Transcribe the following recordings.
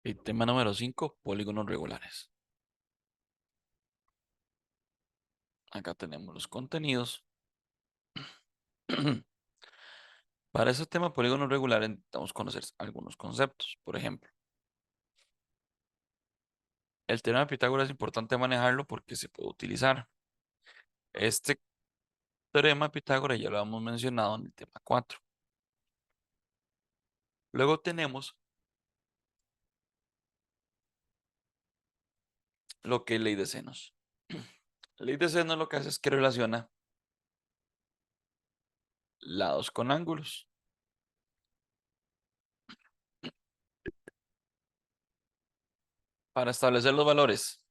Y tema número 5, polígonos regulares. Acá tenemos los contenidos. Para ese tema polígonos regulares necesitamos conocer algunos conceptos. Por ejemplo, el teorema de Pitágoras es importante manejarlo porque se puede utilizar. Este teorema de Pitágoras ya lo hemos mencionado en el tema 4. Luego tenemos lo que es ley de senos. Ley de senos lo que hace es que relaciona lados con ángulos para establecer los valores,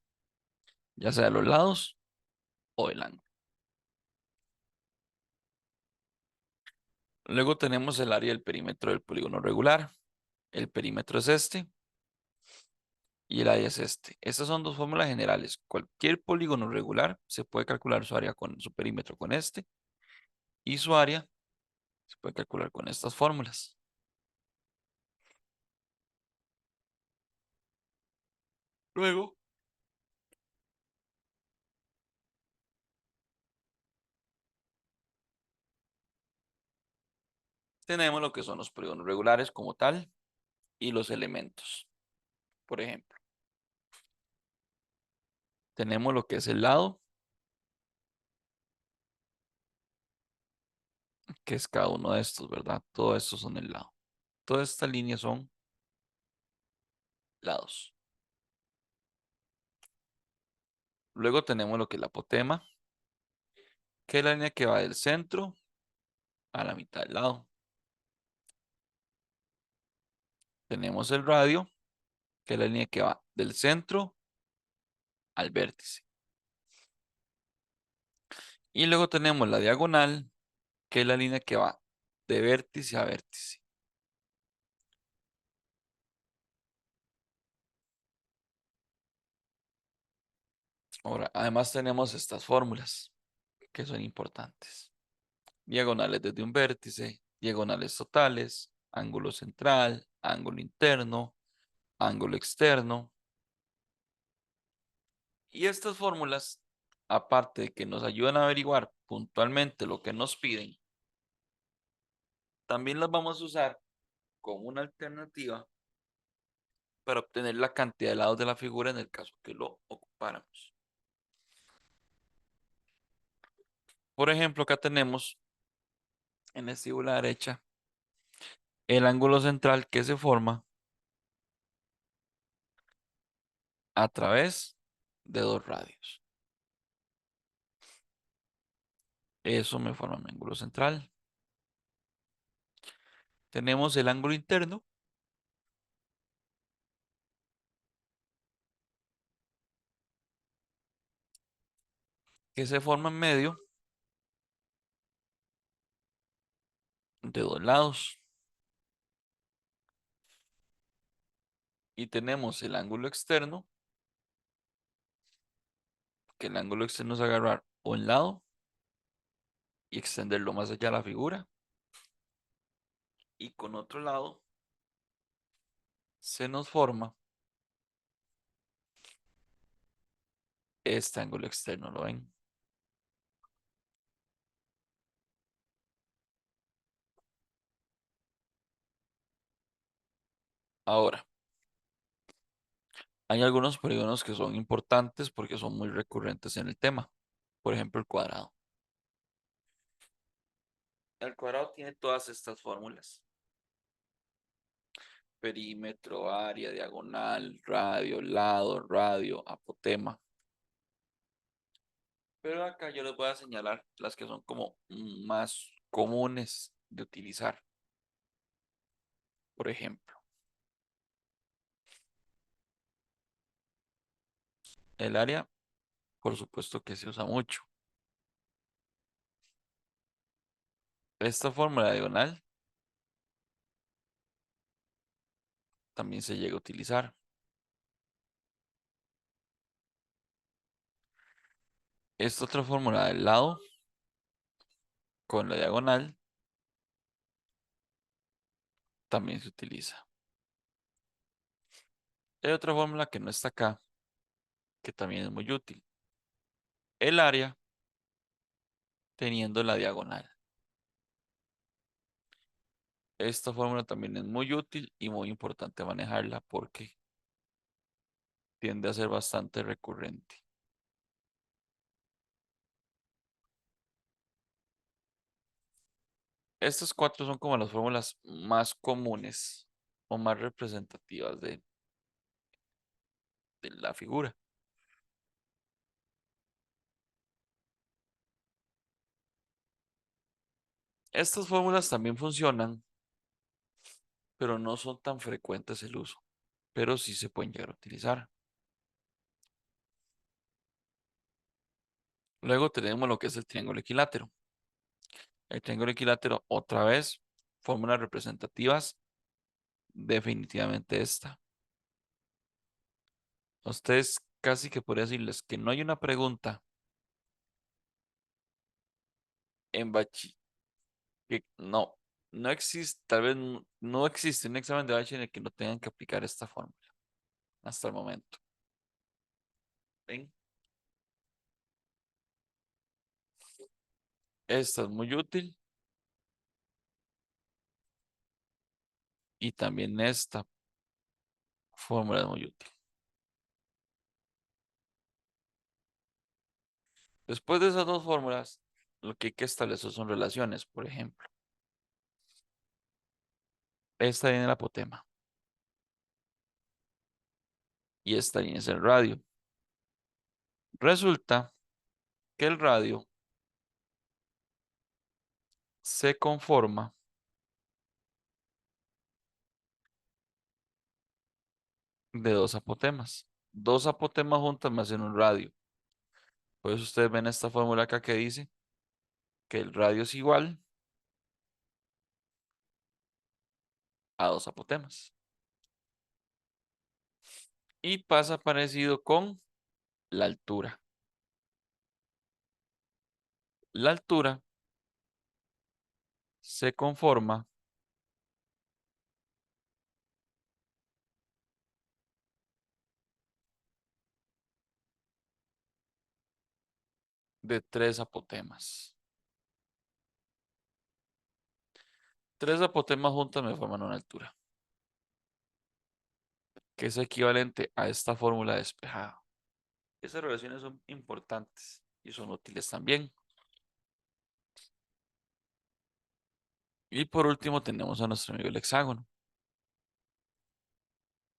ya sea de los lados o del ángulo. Luego tenemos el área del perímetro del polígono regular. El perímetro es este y el área es este. Estas son dos fórmulas generales. Cualquier polígono regular se puede calcular su área con su perímetro con este y su área se puede calcular con estas fórmulas. Luego tenemos lo que son los polígonos regulares como tal y los elementos. Por ejemplo, tenemos lo que es el lado, que es cada uno de estos, ¿verdad? Todos estos son el lado. Todas estas líneas son lados. Luego tenemos lo que es la apotema, que es la línea que va del centro a la mitad del lado. Tenemos el radio, que es la línea que va del centro al vértice. Y luego tenemos la diagonal, que es la línea que va de vértice a vértice. Ahora, además tenemos estas fórmulas que son importantes. Diagonales desde un vértice, diagonales totales, ángulo central, ángulo interno, ángulo externo. Y estas fórmulas, aparte de que nos ayudan a averiguar puntualmente lo que nos piden, también las vamos a usar como una alternativa para obtener la cantidad de lados de la figura en el caso que lo ocupáramos. Por ejemplo, acá tenemos en la estíbula derecha el ángulo central que se forma a través de dos radios. Eso me forma mi ángulo central. Tenemos el ángulo interno que se forma en medio de dos lados. Y tenemos el ángulo externo, que el ángulo externo es agarrar un lado y extenderlo más allá de la figura. Y con otro lado se nos forma este ángulo externo, ¿lo ven? Ahora, hay algunos polígonos que son importantes porque son muy recurrentes en el tema. Por ejemplo, el cuadrado. El cuadrado tiene todas estas fórmulas. Perímetro, área, diagonal, radio, apotema. Pero acá yo les voy a señalar las que son como más comunes de utilizar. Por ejemplo, el área, por supuesto que se usa mucho. Esta fórmula diagonal también se llega a utilizar. Esta otra fórmula del lado con la diagonal también se utiliza. Hay otra fórmula que no está acá, que también es muy útil. El área teniendo la diagonal. Esta fórmula también es muy útil y muy importante manejarla porque tiende a ser bastante recurrente. Estas cuatro son como las fórmulas más comunes o más representativas de la figura. Estas fórmulas también funcionan, pero no son tan frecuentes el uso, pero sí se pueden llegar a utilizar. Luego tenemos lo que es el triángulo equilátero. El triángulo equilátero, otra vez, fórmulas representativas, definitivamente esta. A ustedes casi que podría decirles que no hay una pregunta en bachi, que no existe, tal vez no existe un examen de bachi en el que no tengan que aplicar esta fórmula hasta el momento. ¿Ven? Esta es muy útil y también esta fórmula es muy útil. Después de esas dos fórmulas, lo que hay que establecer son relaciones. Por ejemplo, esta viene el apotema y esta viene es el radio. Resulta que el radio se conforma de dos apotemas. Dos apotemas juntas me hacen un radio. Por eso ustedes ven esta fórmula acá que dice que el radio es igual a dos apotemas. Y pasa parecido con la altura. La altura se conforma de tres apotemas. Tres apotemas juntas me forman una altura, que es equivalente a esta fórmula despejada. Esas relaciones son importantes y son útiles también. Y por último tenemos a nuestro amigo el hexágono.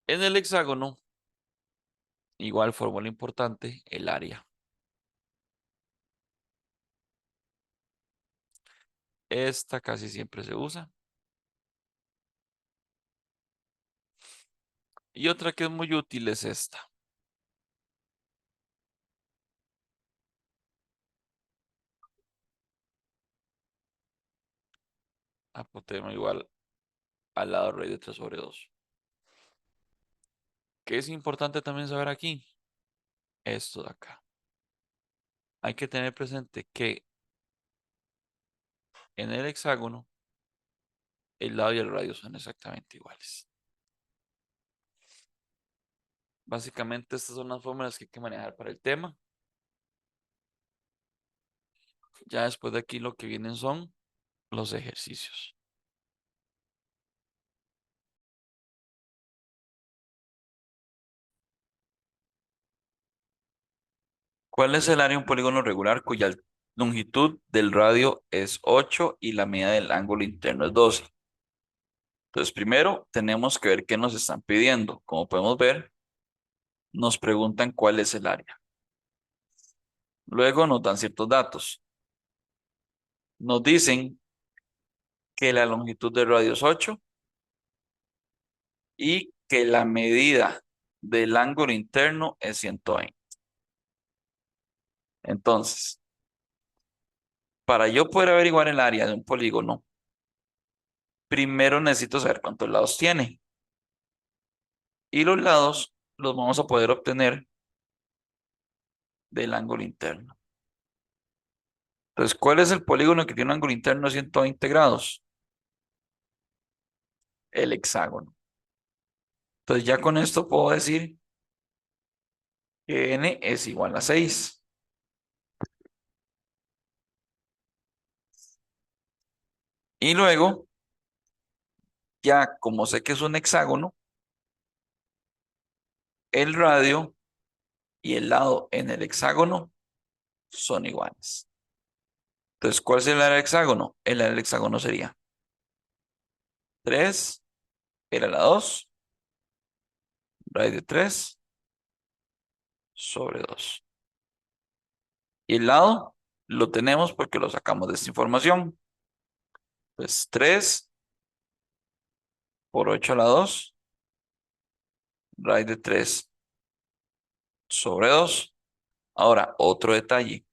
En el hexágono, igual fórmula importante, el área. Esta casi siempre se usa. Y otra que es muy útil es esta. Apotema igual al lado raíz de 3 sobre 2. ¿Qué es importante también saber aquí? Esto de acá. Hay que tener presente que en el hexágono el lado y el radio son exactamente iguales. Básicamente estas son las fórmulas que hay que manejar para el tema. Ya después de aquí lo que vienen son los ejercicios. ¿Cuál es el área de un polígono regular cuya longitud del radio es 8 y la medida del ángulo interno es 12? Entonces, primero tenemos que ver qué nos están pidiendo. Como podemos ver, nos preguntan cuál es el área. Luego nos dan ciertos datos. Nos dicen que la longitud del radio es 8 y que la medida del ángulo interno es 120. Entonces, para yo poder averiguar el área de un polígono, primero necesito saber cuántos lados tiene. Y los lados los vamos a poder obtener del ángulo interno. Entonces, ¿cuál es el polígono que tiene un ángulo interno de 120 grados? El hexágono. Entonces ya con esto puedo decir que n es igual a 6. Y luego, ya como sé que es un hexágono, el radio y el lado en el hexágono son iguales. Entonces, ¿cuál sería el área del hexágono? El área del hexágono sería 3, era la 2, raíz de 3 sobre 2. Y el lado lo tenemos porque lo sacamos de esta información. Entonces, 3 por 8 a la 2, raíz de 3 sobre 2. Ahora, otro detalle.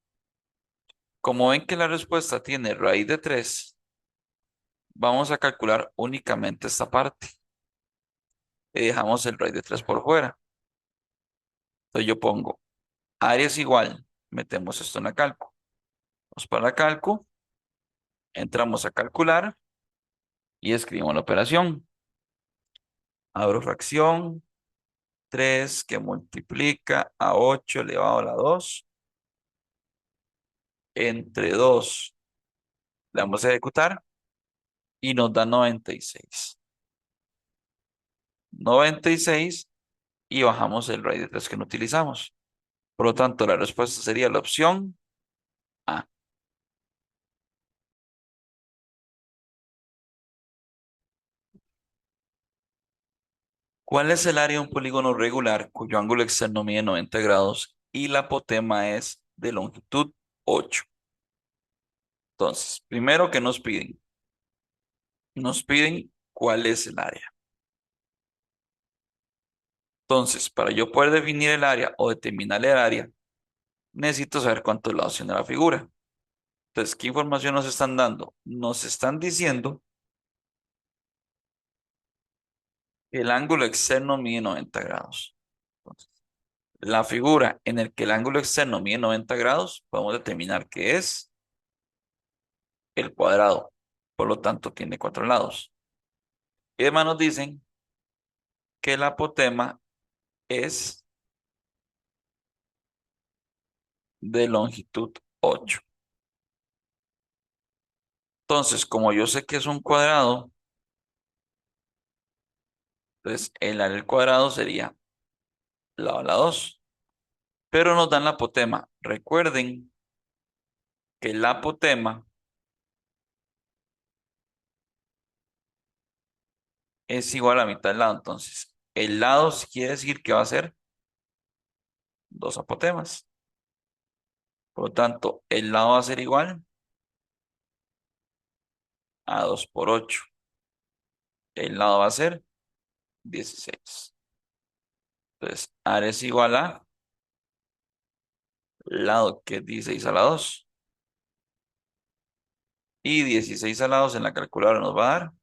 Como ven que la respuesta tiene raíz de 3, vamos a calcular únicamente esta parte y dejamos el raíz de 3 por fuera. Entonces yo pongo área es igual, metemos esto en la calco. Vamos para la calco, entramos a calcular y escribimos la operación. Abro fracción, 3 que multiplica a 8 elevado a la 2 entre 2. Le vamos a ejecutar y nos da 96. 96 y bajamos el raíz de 3 que no utilizamos. Por lo tanto, la respuesta sería la opción A. ¿Cuál es el área de un polígono regular cuyo ángulo externo mide 90 grados y la apotema es de longitud 8? Entonces, primero que nos piden, cuál es el área. Entonces, para yo poder definir el área o determinar el área, necesito saber cuántos lados tiene la figura. Entonces, ¿qué información nos están dando? Nos están diciendo que el ángulo externo mide 90 grados. Entonces, la figura en el que el ángulo externo mide 90 grados, podemos determinar que es el cuadrado. Por lo tanto, tiene 4 lados. Y además nos dicen que la apotema es de longitud 8. Entonces, como yo sé que es un cuadrado, entonces el área del cuadrado sería lado a la 2. Pero nos dan la apotema. Recuerden que la apotema es igual a la mitad del lado. Entonces, el lado quiere decir que va a ser dos apotemas. Por lo tanto, el lado va a ser igual a 2 por 8. El lado va a ser 16. Entonces, área es igual a lado que es 16 a la 2. Y 16 a la 2 en la calculadora nos va a dar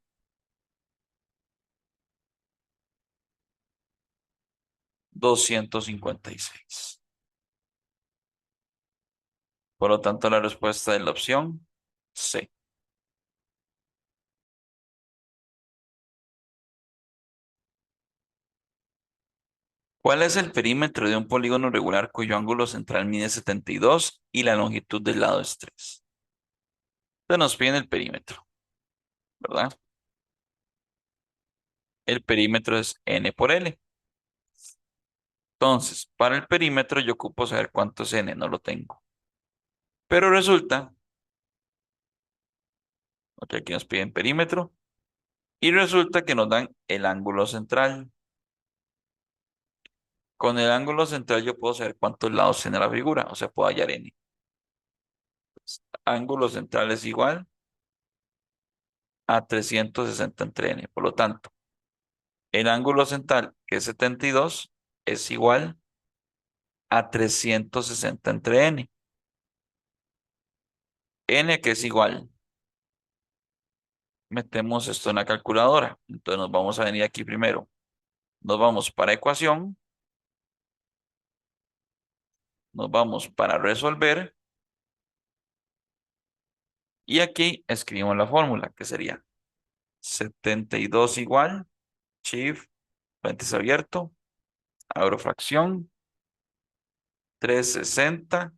256. Por lo tanto, la respuesta es la opción C. ¿Cuál es el perímetro de un polígono regular cuyo ángulo central mide 72 y la longitud del lado es 3? Entonces nos piden el perímetro, ¿verdad? El perímetro es n por L. Entonces, para el perímetro yo ocupo saber cuánto es n, no lo tengo. Pero resulta, ok, aquí nos piden perímetro, y resulta que nos dan el ángulo central. Con el ángulo central yo puedo saber cuántos lados tiene la figura, o sea, puedo hallar n. Ángulo central es igual a 360 entre n. Por lo tanto, el ángulo central, que es 72, es igual a 360 entre n. N que es igual. Metemos esto en la calculadora. Entonces nos vamos a venir aquí primero. Nos vamos para ecuación. Nos vamos para resolver. Y aquí escribimos la fórmula, que sería 72 igual, shift paréntesis abierto, abro fracción, 360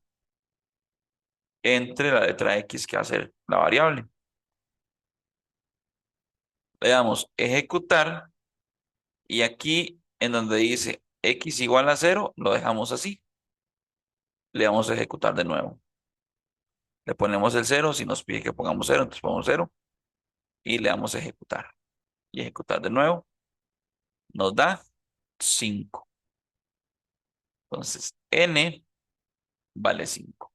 entre la letra X que va a ser la variable. Le damos ejecutar y aquí en donde dice X igual a 0, lo dejamos así. Le damos a ejecutar de nuevo. Le ponemos el 0, si nos pide que pongamos 0, entonces ponemos 0 y le damos a ejecutar. Y ejecutar de nuevo nos da 5. Entonces n vale 5.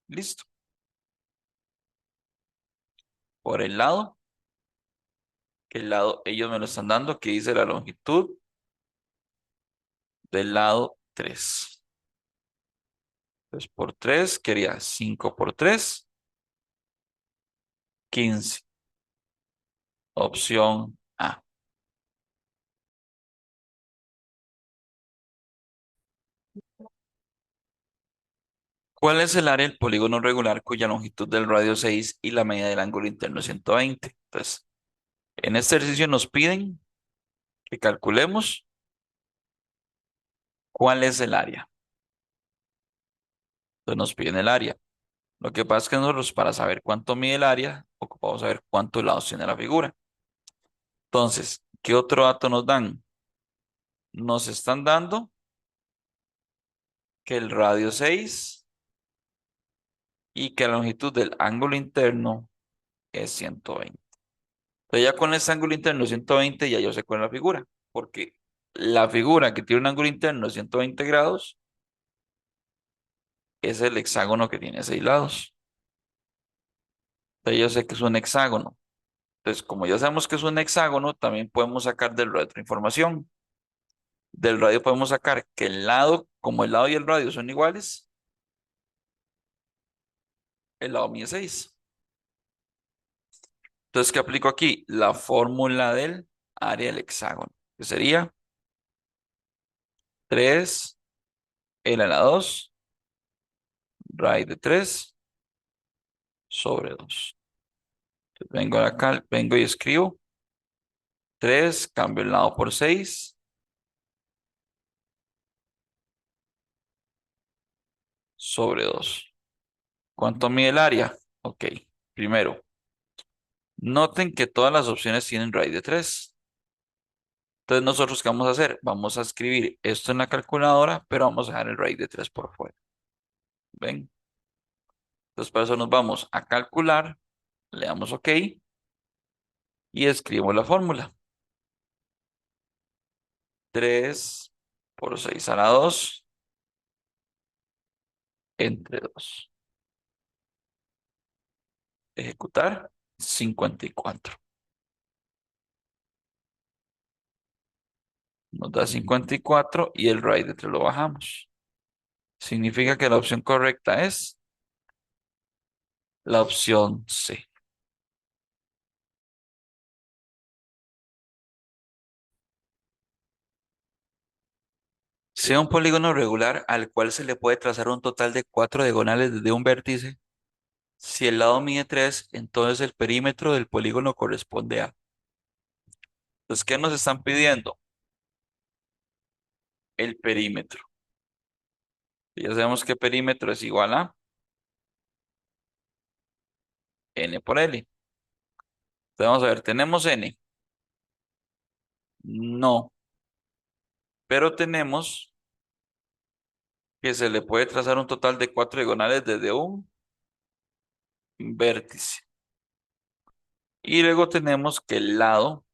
Listo. Por el lado, que el lado ellos me lo están dando, que dice la longitud del lado 3. Entonces por 3 quería 5 por 3, 15. Opción A. ¿Cuál es el área del polígono regular cuya longitud del radio 6 y la medida del ángulo interno es 120? Entonces, en este ejercicio nos piden que calculemos cuál es el área. Entonces nos piden el área. Lo que pasa es que nosotros para saber cuánto mide el área, ocupamos saber cuántos lados tiene la figura. Entonces, ¿qué otro dato nos dan? Nos están dando que el radio 6 y que la longitud del ángulo interno es 120. Entonces ya con ese ángulo interno de 120 ya yo sé cuál es la figura, porque la figura que tiene un ángulo interno de 120 grados es el hexágono que tiene 6 lados. Entonces yo sé que es un hexágono. Entonces, como ya sabemos que es un hexágono, también podemos sacar del radio otra información. Del radio podemos sacar que el lado, como el lado y el radio son iguales, el lado mide 6. Entonces, ¿qué aplico aquí? La fórmula del área del hexágono, que sería 3 L a la 2 raíz de 3 sobre 2. Vengo acá, vengo y escribo 3, cambio el lado por 6 sobre 2. ¿Cuánto mide el área? Ok, primero, noten que todas las opciones tienen raíz de 3. Entonces, nosotros, ¿qué vamos a hacer? Vamos a escribir esto en la calculadora, pero vamos a dejar el raíz de 3 por fuera. ¿Ven? Entonces, para eso nos vamos a calcular, le damos OK y escribimos la fórmula. 3 por 6 a la 2 entre 2. Ejecutar 54. Nos da 54 y el raíz de 3 lo bajamos. Significa que la opción correcta es la opción C. Sea un polígono regular al cual se le puede trazar un total de 4 diagonales desde un vértice. Si el lado mide 3, entonces el perímetro del polígono corresponde a. Entonces, ¿qué nos están pidiendo? El perímetro. Ya sabemos que perímetro es igual a n por L. Entonces, vamos a ver, ¿tenemos n? No, pero tenemos que se le puede trazar un total de 4 diagonales desde un vértice. Y luego tenemos que el lado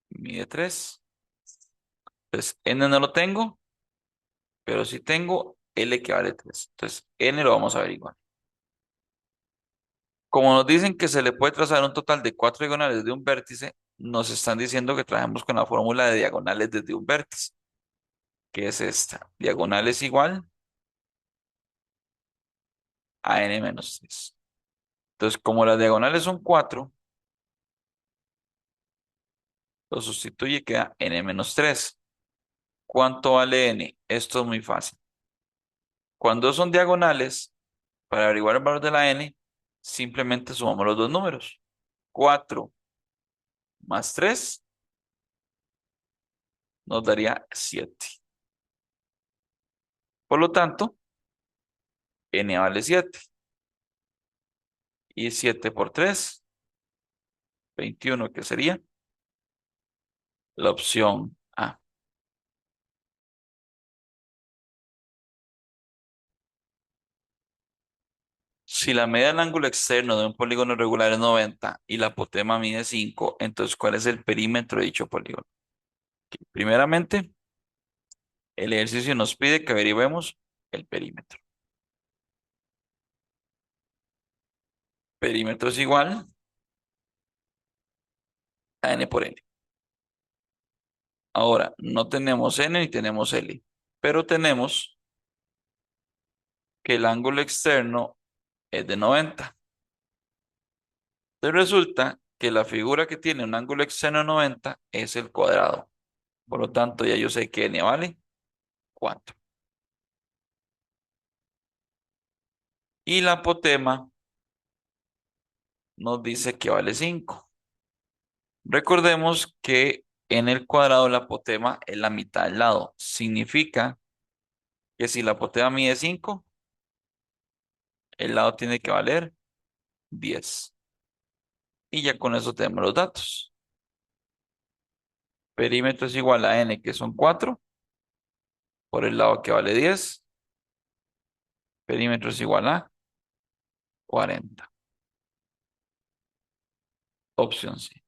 mide 3. Entonces, n no lo tengo, pero sí tengo L que vale 3. Entonces, n lo vamos a averiguar. Como nos dicen que se le puede trazar un total de 4 diagonales de un vértice, nos están diciendo que trabajemos con la fórmula de diagonales desde un vértice, que es esta. Diagonal es igual a n menos 3. Entonces, como las diagonales son 4, lo sustituye y queda n menos 3. ¿Cuánto vale n? Esto es muy fácil. Cuando son diagonales, para averiguar el valor de la n, simplemente sumamos los dos números. 4 más 3 nos daría 7. Por lo tanto, n vale 7. Y 7 por 3, 21, que sería la opción A. Si la medida del ángulo externo de un polígono regular es 90 y la apotema mide 5, entonces ¿cuál es el perímetro de dicho polígono? Primeramente, el ejercicio nos pide que averiguemos el perímetro. Perímetro es igual a n por n. Ahora, no tenemos n ni tenemos l, pero tenemos que el ángulo externo es de 90. Entonces resulta que la figura que tiene un ángulo externo de 90 es el cuadrado. Por lo tanto, ya yo sé que n vale 4. Y la apotema nos dice que vale 5. Recordemos que en el cuadrado la apotema es la mitad del lado. Significa que si la apotema mide 5, el lado tiene que valer 10. Y ya con eso tenemos los datos. Perímetro es igual a n, que son 4, por el lado que vale 10. Perímetro es igual a 40. Opción C.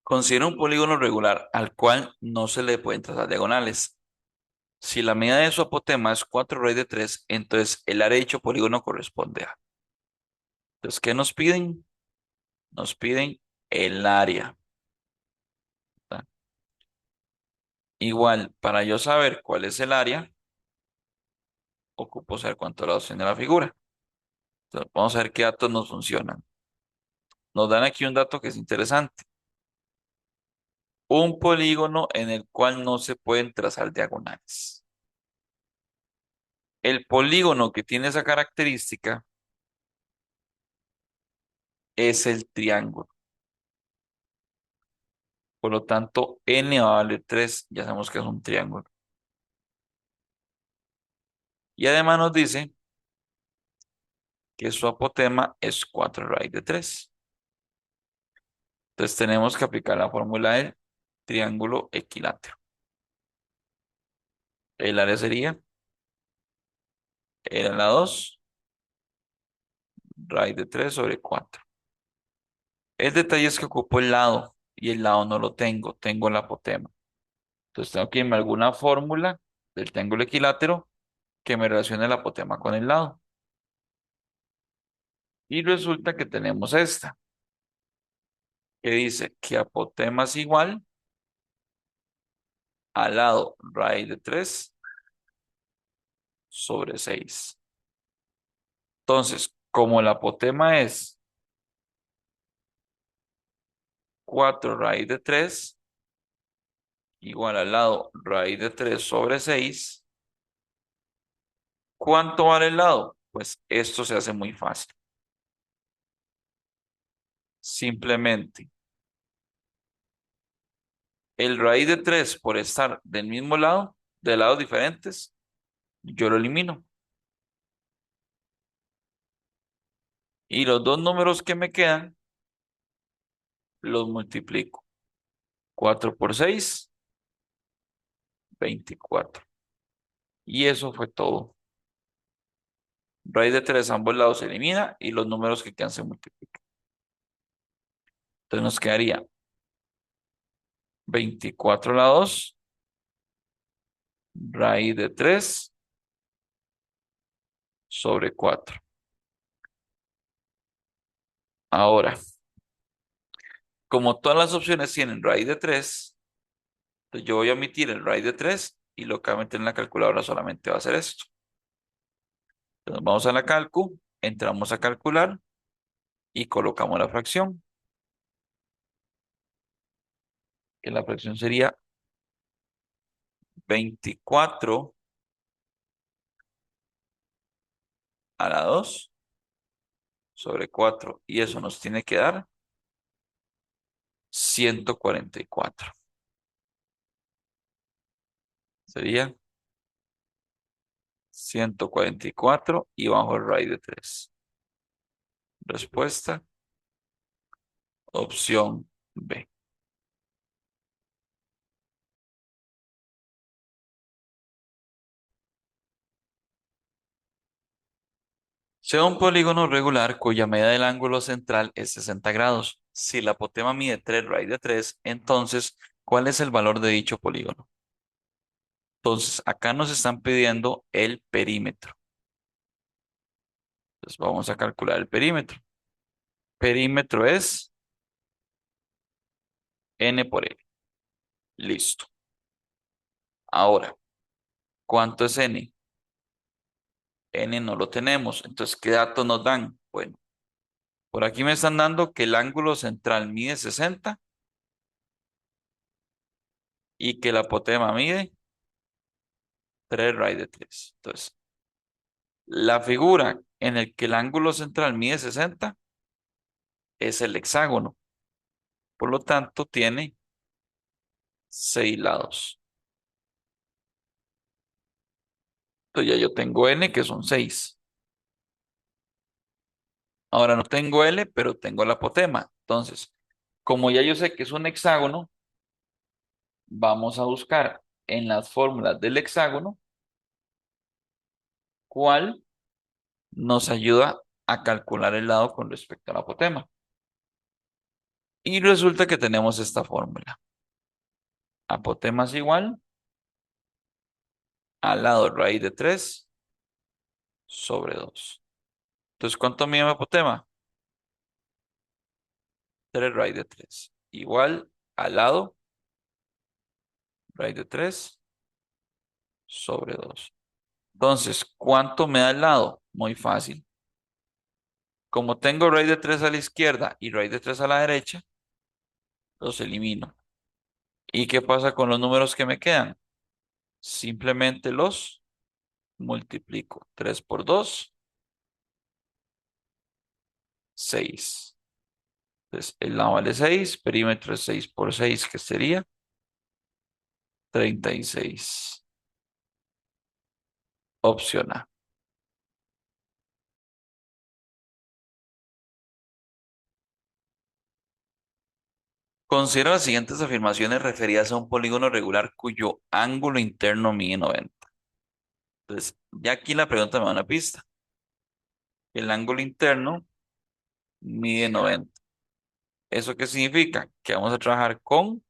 Considera un polígono regular al cual no se le pueden trazar diagonales. Si la medida de su apotema es 4 raíz de 3, entonces el área de dicho polígono corresponde a. Entonces, ¿qué nos piden? Nos piden el área. ¿Verdad? Igual, para yo saber cuál es el área, ocupo saber cuántos lados tiene la figura. Entonces, vamos a ver qué datos nos funcionan. Nos dan aquí un dato que es interesante. Un polígono en el cual no se pueden trazar diagonales. El polígono que tiene esa característica es el triángulo. Por lo tanto, n va a valer 3, ya sabemos que es un triángulo. Y además nos dice que su apotema es 4 raíz de 3. Entonces tenemos que aplicar la fórmula del triángulo equilátero. El área sería, era la 2 raíz de 3 sobre 4. El detalle es que ocupo el lado y el lado no lo tengo, tengo la apotema. Entonces tengo que irme a alguna fórmula del triángulo equilátero que me relacione la apotema con el lado. Y resulta que tenemos esta, que dice que apotema es igual al lado raíz de 3 sobre 6. Entonces, como la apotema es 4 raíz de 3 igual al lado raíz de 3 sobre 6, ¿cuánto vale el lado? Pues esto se hace muy fácil. Simplemente el raíz de 3 por estar del mismo lado, de lados diferentes, yo lo elimino. Y los dos números que me quedan, los multiplico. 4 por 6, 24. Y eso fue todo. Raíz de 3 a ambos lados se elimina y los números que quedan se multiplican. Entonces nos quedaría 24 a la 2, raíz de 3 sobre 4. Ahora, como todas las opciones tienen raíz de 3, entonces yo voy a omitir el raíz de 3 y lo que voy a meter en la calculadora solamente va a ser esto. Entonces vamos a la calcu, entramos a calcular y colocamos la fracción, que la fracción sería 24 a la 2 sobre 4. Y eso nos tiene que dar 144. Sería 144 y bajo el raíz de 3. Respuesta, opción B. Sea un polígono regular cuya medida del ángulo central es 60 grados. Si la apotema mide 3 raíz de 3, entonces, ¿cuál es el valor de dicho polígono? Entonces, acá nos están pidiendo el perímetro. Entonces, vamos a calcular el perímetro. Perímetro es n por l. Listo. Ahora, ¿cuánto es n? N no lo tenemos. Entonces, ¿qué datos nos dan? Bueno, por aquí me están dando que el ángulo central mide 60 y que la apotema mide 3 raíz de 3. Entonces, la figura en el que el ángulo central mide 60 es el hexágono. Por lo tanto, tiene 6 lados. Entonces, ya yo tengo n que son 6. Ahora no tengo L, pero tengo la apotema. Entonces, como ya yo sé que es un hexágono, vamos a buscar en las fórmulas del hexágono cuál nos ayuda a calcular el lado con respecto al apotema. Y resulta que tenemos esta fórmula. Apotema es igual al lado raíz de 3 sobre 2. Entonces, ¿cuánto mide mi apotema? 3 raíz de 3. Igual al lado raíz de 3 sobre 2. Entonces, ¿cuánto me da el lado? Muy fácil. Como tengo raíz de 3 a la izquierda y raíz de 3 a la derecha, los elimino. ¿Y qué pasa con los números que me quedan? Simplemente los multiplico. 3 por 2, 6. Entonces, el lado vale 6, perímetro es 6 por 6, que sería 36. Opción A. Considera las siguientes afirmaciones referidas a un polígono regular cuyo ángulo interno mide 90. Entonces, ya aquí la pregunta me da una pista. El ángulo interno mide 90. ¿Eso qué significa? Que vamos a trabajar con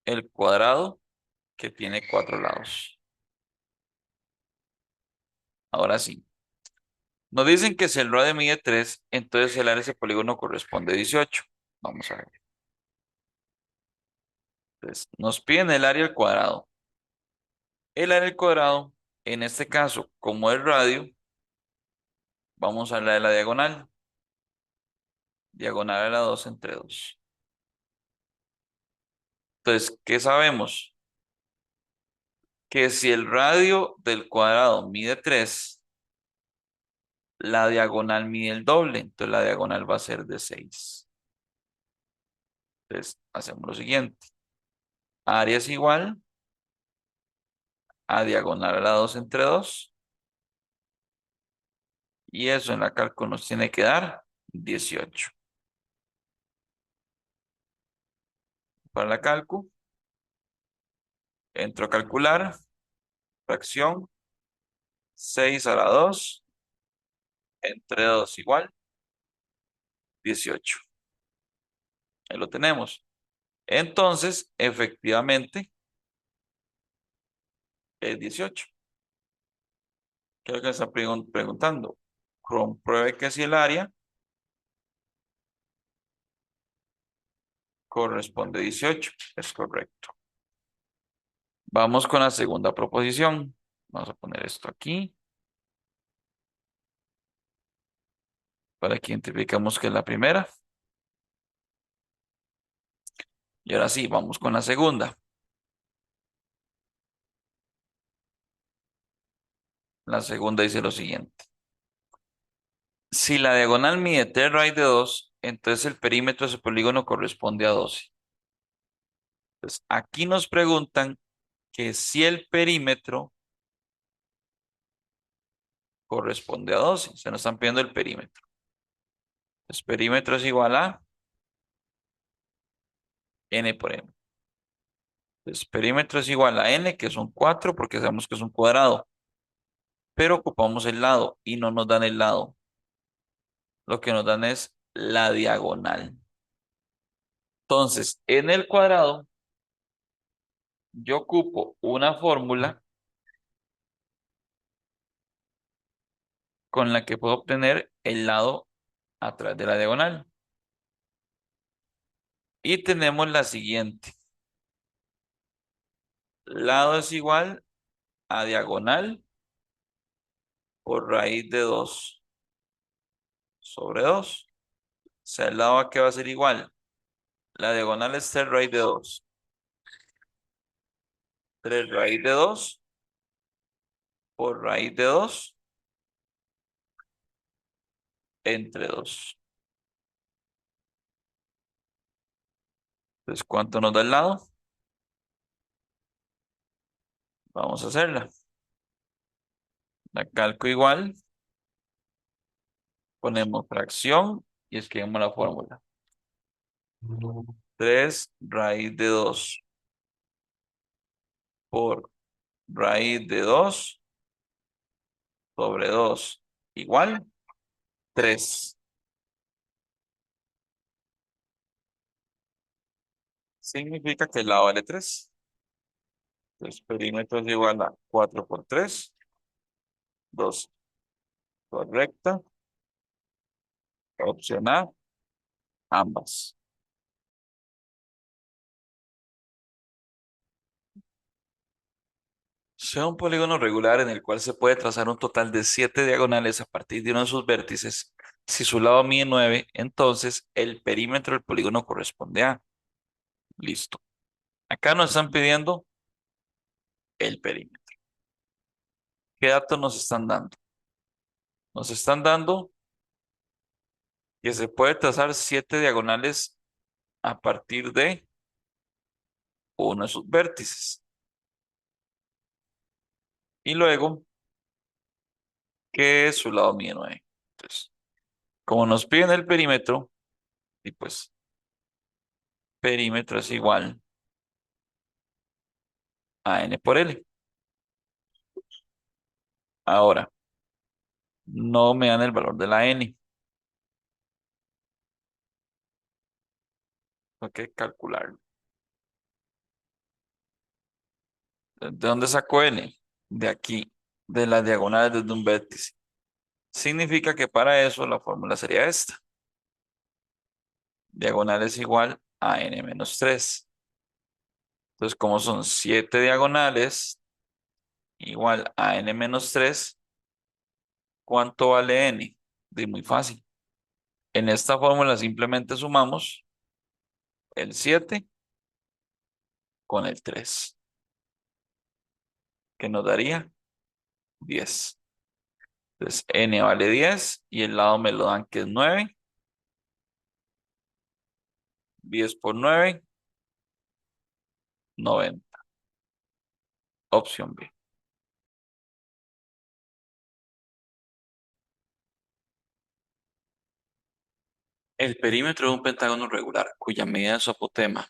el cuadrado que tiene 4 lados. Ahora sí. Nos dicen que si el radio mide 3, entonces el área de ese polígono corresponde a 18. Vamos a ver. Entonces, nos piden el área al cuadrado. El área al cuadrado, en este caso, como es radio, vamos a la de la diagonal. Diagonal a la 2 entre 2. Entonces, ¿qué sabemos? Que si el radio del cuadrado mide 3, la diagonal mide el doble. Entonces, la diagonal va a ser de 6. Entonces, hacemos lo siguiente. Área es igual a diagonal a la 2 entre 2. Y eso en la cálculo nos tiene que dar 18. Para la cálculo, entro a calcular. Fracción 6 a la 2 entre 2 igual 18. Ahí lo tenemos. Entonces, efectivamente, es 18. ¿Qué es lo que me está preguntando? Compruebe que si el área corresponde a 18. Es correcto. Vamos con la segunda proposición. Vamos a poner esto aquí para que identifiquemos que es la primera. Y ahora sí, vamos con la segunda. La segunda dice lo siguiente. Si la diagonal mide 3 raíz de 2, entonces el perímetro de ese polígono corresponde a 12. Entonces, aquí nos preguntan que si el perímetro corresponde a 12. Se nos están pidiendo el perímetro. Entonces, perímetro es igual a n por m. Entonces, perímetro es igual a n, que son 4, porque sabemos que es un cuadrado. Pero ocupamos el lado y no nos dan el lado. Lo que nos dan es la diagonal. Entonces, en el cuadrado, yo ocupo una fórmula con la que puedo obtener el lado a través de la diagonal. Y tenemos la siguiente. Lado es igual a diagonal por raíz de 2 sobre 2. O sea, el lado a que va a ser igual. La diagonal es 3 raíz de 2. 3 raíz de 2 por raíz de 2 entre 2. Entonces, ¿cuánto nos da el lado? Vamos a hacerla. La calco igual, ponemos fracción y escribimos la fórmula. 3 raíz de 2 por raíz de 2 sobre 2 igual 3. Significa que el lado vale 3. Entonces, perímetro es igual a 4 por 3, 2. Correcta. Opción A, ambas. Sea un polígono regular en el cual se puede trazar un total de 7 diagonales a partir de uno de sus vértices. Si su lado mide 9, entonces el perímetro del polígono corresponde a. Listo. Acá nos están pidiendo el perímetro. ¿Qué datos nos están dando? Nos están dando que se puede trazar 7 diagonales a partir de uno de sus vértices. Y luego que su lado mide 9. Entonces, como nos piden el perímetro, y pues perímetro es igual a n por L. Ahora, no me dan el valor de la n. Tengo que calcularlo. ¿De dónde saco n? De aquí, de las diagonales desde un vértice. Significa que para eso la fórmula sería esta. Diagonal es igual a n menos 3. Entonces, como son 7 diagonales igual a n menos 3, ¿cuánto vale n? De muy fácil. En esta fórmula simplemente sumamos el 7 con el 3, que nos daría 10. Entonces, n vale 10 y el lado me lo dan que es 9. 10 por 9, 90. Opción B. El perímetro de un pentágono regular, cuya medida de su apotema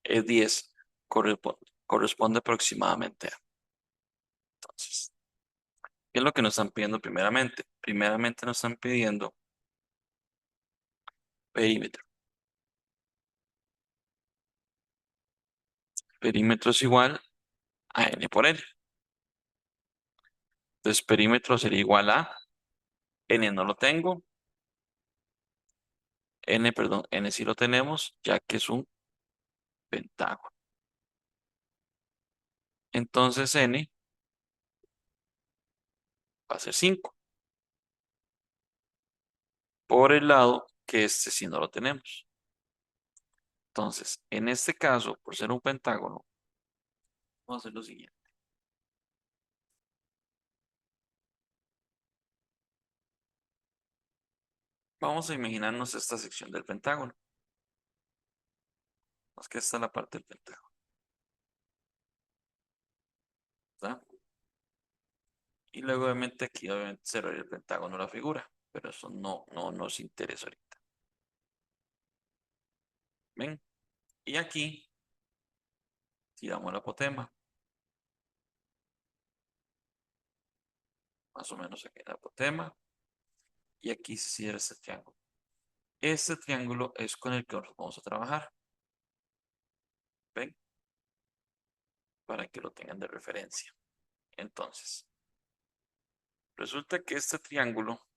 es 10, corresponde aproximadamente a. Entonces, ¿qué es lo que nos están pidiendo primeramente? Primeramente nos están pidiendo perímetro. Perímetro es igual a n por n. Entonces, perímetro sería igual a n no lo tengo. N, perdón, n sí lo tenemos, ya que es un pentágono. Entonces, n va a ser 5 por el lado que este sí no lo tenemos. Entonces, en este caso, por ser un pentágono, vamos a hacer lo siguiente. Vamos a imaginarnos esta sección del pentágono. Es que esta es la parte del pentágono, ¿verdad? Y luego obviamente aquí obviamente se ve el pentágono de la figura, pero eso no nos interesa ahorita. ¿Ven? Y aquí tiramos la apotema. Más o menos aquí la apotema. Y aquí se cierra este triángulo. Este triángulo es con el que nosotros vamos a trabajar. ¿Ven? Para que lo tengan de referencia. Entonces, resulta que este triángulo,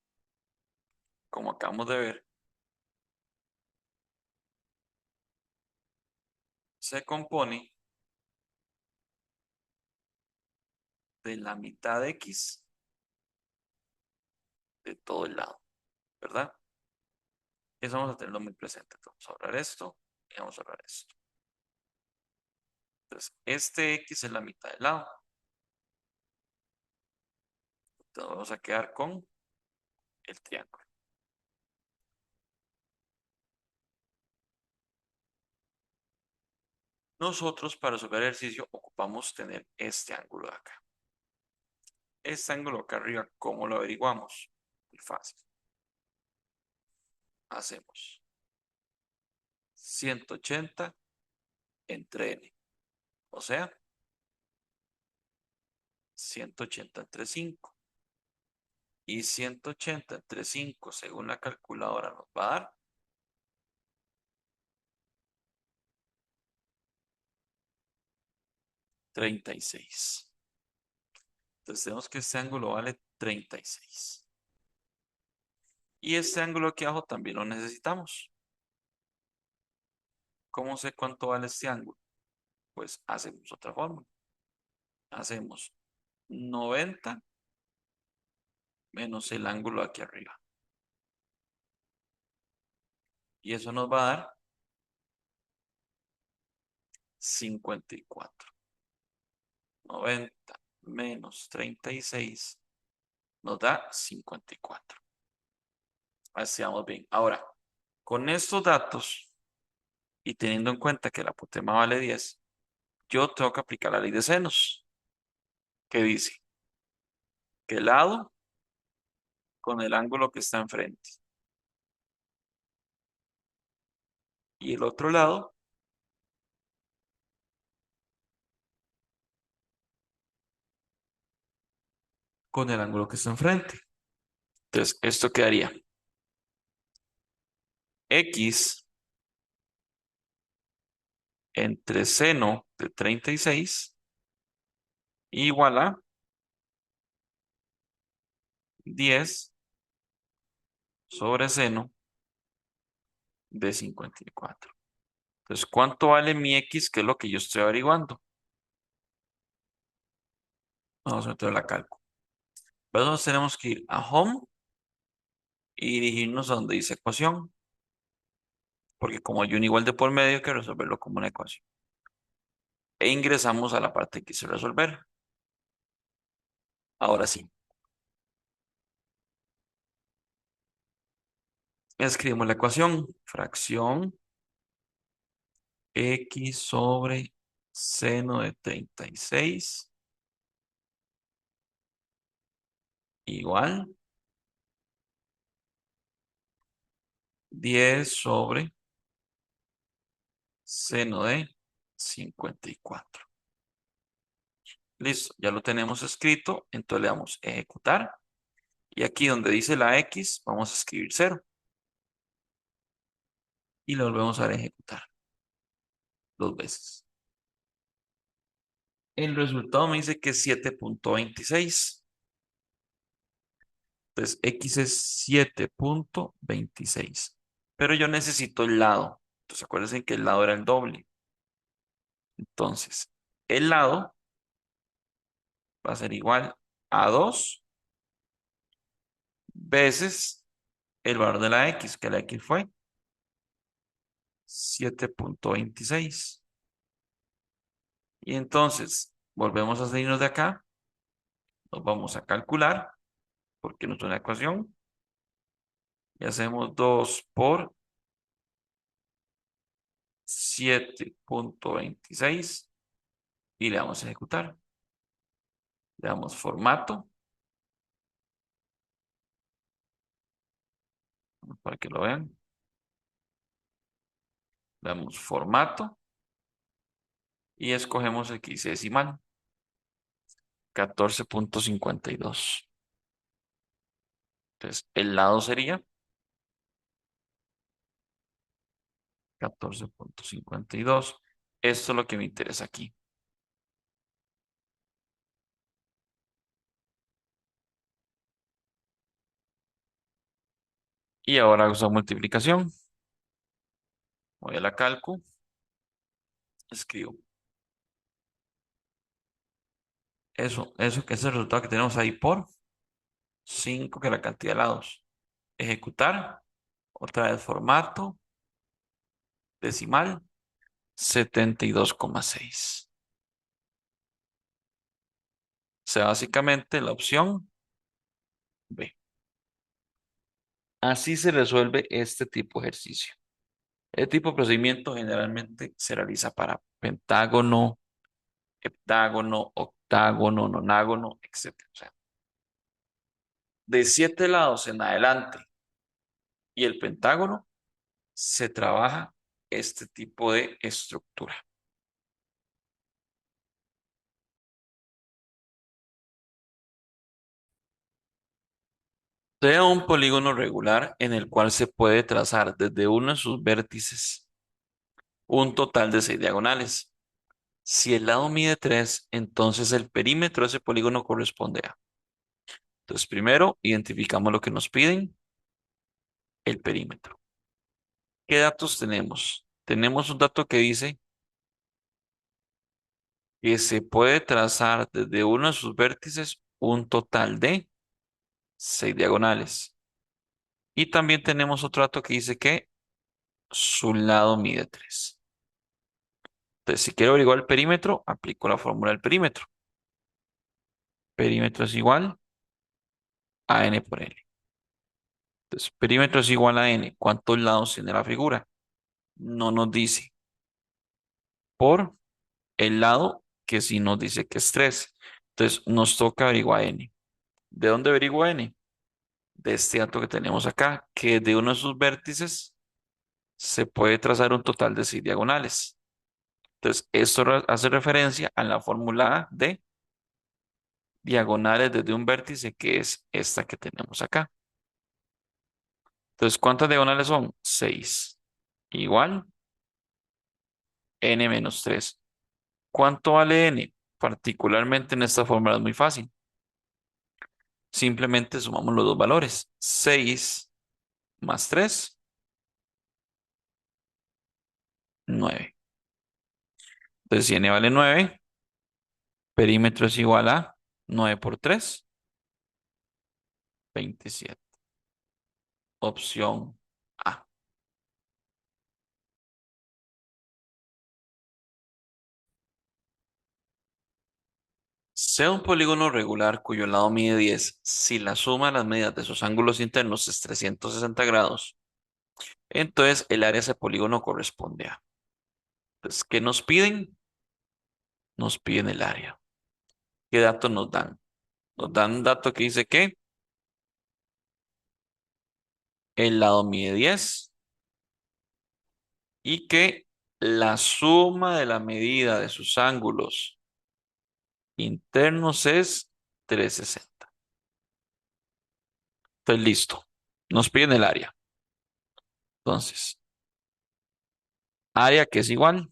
como acabamos de ver, se compone de la mitad de X de todo el lado, ¿verdad? Eso vamos a tenerlo muy presente. Entonces, vamos a ahorrar esto y vamos a ahorrar esto. Entonces, este X es la mitad del lado. Entonces, vamos a quedar con el triángulo. Nosotros para resolver el ejercicio ocupamos tener este ángulo de acá. Este ángulo acá arriba, ¿cómo lo averiguamos? Muy fácil. Hacemos 180 entre n. O sea, 180 entre 5. Y 180 entre 5, según la calculadora, nos va a dar 36. Entonces tenemos que este ángulo vale 36. Y este ángulo aquí abajo también lo necesitamos. ¿Cómo sé cuánto vale este ángulo? Pues hacemos otra fórmula. Hacemos 90 menos el ángulo aquí arriba. Y eso nos va a dar 54. 90 menos 36 nos da 54. Así vamos bien. Ahora, con estos datos y teniendo en cuenta que la apotema vale 10, yo tengo que aplicar la ley de senos, que dice que el lado con el ángulo que está enfrente y el otro lado con el ángulo que está enfrente. Entonces, esto quedaría X entre seno de 36 igual a 10 sobre seno de 54. Entonces, ¿cuánto vale mi X? Que es lo que yo estoy averiguando. Vamos a meter la cálculo. Entonces tenemos que ir a Home y dirigirnos a donde dice ecuación. Porque como hay un igual de por medio, hay que resolverlo como una ecuación. E ingresamos a la parte que quise resolver. Ahora sí. Escribimos la ecuación. Fracción X sobre seno de 36 igual 10 sobre seno de 54. Listo, ya lo tenemos escrito. Entonces le damos ejecutar. Y aquí donde dice la X, vamos a escribir 0. Y lo volvemos a dar a ejecutar 2 veces. El resultado me dice que es 7.26. Entonces, X es 7.26. Pero yo necesito el lado. Entonces, acuérdense que el lado era el doble. Entonces, el lado va a ser igual a 2 veces el valor de la X, que la X fue 7.26. Y entonces, volvemos a salirnos de acá. Nos vamos a calcular, porque no es una ecuación. Y hacemos 2 por 7.26 y le damos a ejecutar. Le damos formato para que lo vean. Le damos formato y escogemos el que dice decimal, 14.52. Entonces, el lado sería 14.52. Esto es lo que me interesa aquí. Y ahora uso multiplicación. Voy a la calcu, escribo eso que es el resultado que tenemos ahí por 5 que es la cantidad de lados. Ejecutar, otra vez formato, decimal, 72,6. O sea, básicamente la opción B. Así se resuelve este tipo de ejercicio. Este tipo de procedimiento generalmente se realiza para pentágono, heptágono, octágono, nonágono, etcétera. O sea, de 7 lados en adelante y el pentágono se trabaja este tipo de estructura. Sea un polígono regular en el cual se puede trazar desde uno de sus vértices un total de 6 diagonales. Si el lado mide 3, entonces el perímetro de ese polígono corresponde a. Entonces, primero identificamos lo que nos piden, el perímetro. ¿Qué datos tenemos? Tenemos un dato que dice que se puede trazar desde uno de sus vértices un total de 6 diagonales. Y también tenemos otro dato que dice que su lado mide 3. Entonces, si quiero averiguar el perímetro, aplico la fórmula del perímetro. Perímetro es igual a n por l. Entonces, perímetro es igual a n. ¿Cuántos lados tiene la figura? No nos dice. Por el lado que sí nos dice que es 3. Entonces, nos toca averiguar n. ¿De dónde averiguo n? De este dato que tenemos acá, que de uno de sus vértices se puede trazar un total de 6 diagonales. Entonces, esto hace referencia a la fórmula de diagonales desde un vértice, que es esta que tenemos acá. Entonces, ¿cuántas diagonales son? 6. Igual n menos 3. ¿Cuánto vale n? Particularmente en esta fórmula es muy fácil. Simplemente sumamos los dos valores. 6 más 3, 9. Entonces, si n vale 9, perímetro es igual a 9 por 3, 27. Opción A. Sea un polígono regular cuyo lado mide 10, si la suma de las medidas de sus ángulos internos es 360 grados, entonces el área de ese polígono corresponde a. Entonces, ¿qué nos piden? Nos piden el área. ¿Qué datos nos dan? Nos dan un dato que dice que el lado mide 10 y que la suma de la medida de sus ángulos internos es 360. Entonces, listo. Nos piden el área. Entonces, área que es igual.